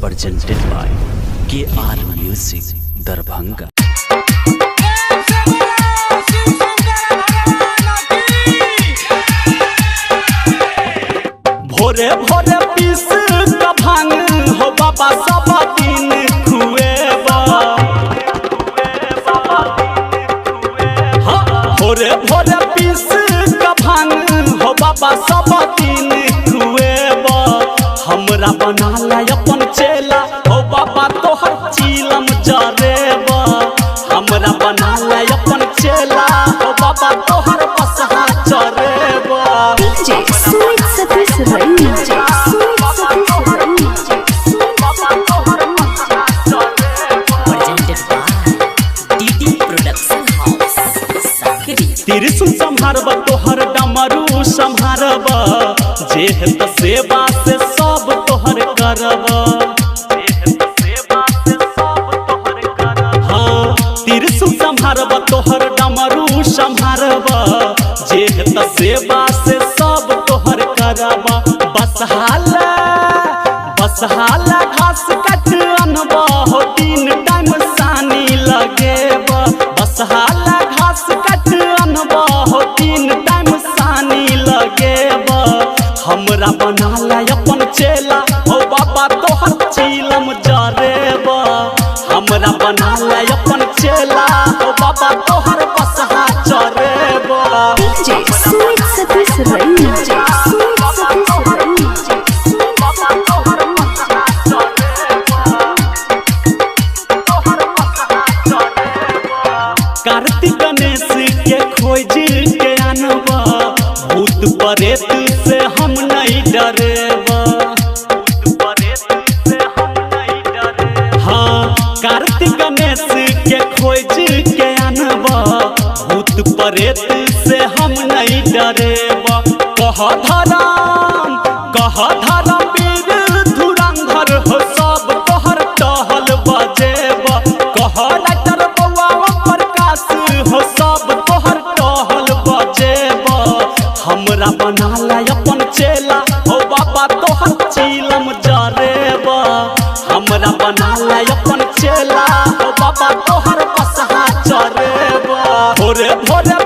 presented by KR Music Darbhanga। भोरे भोरे पीस का भांग हो बाबा सब दिन खुएबा। भोरे भोरे पीस का भांग हो बाबा सब दिन खुएबा। हमरा बना ला अपन चेला हो बाबा तोहर चीलम जरेबा। हमरा बना ला अपन चेला हो बाबा तोहर बसहा चरेबा। त्रिशूल संहारब तोहर डमरू संहारब, जेह त सेवा से सब तोहर करब। हाँ, त्रिशूल संहारब तोहर डमरू संहारब, जेह त सेवा से सब तोहर करब। बसहाला घास कट अनबा हो तीन टाइम सानी लगेब। बसहाला घास कट अनबा हो तीन टाइम सानी लगेब। हमरा बना ला अपन चेला हो बाबा तोहर चीलम जरेब। हमरा बना ला अपन चेला हो बाबा तोहर बसहा चरेब। कार्तिक गणेश के खोज के अनबा, भूत प्रेत से हम नहीं डरेबा। हाँ, कार्तिक गणेश के खोज के अनबा, भूत प्रेत से हम नहीं डरेबा। कह धरम वीर धुरंधर हो सब तोहर टहल बजेब। कह डॉक्टर बउआ प्रकाश हो सब तोहर टहल बजेब। हमरा बना ला अपन चेला हो बाबा तोहर चीलम जरेब। हमरा बना ला अपन चेला हो बाबा तोहर बसहा चरेब। भोरे भोरे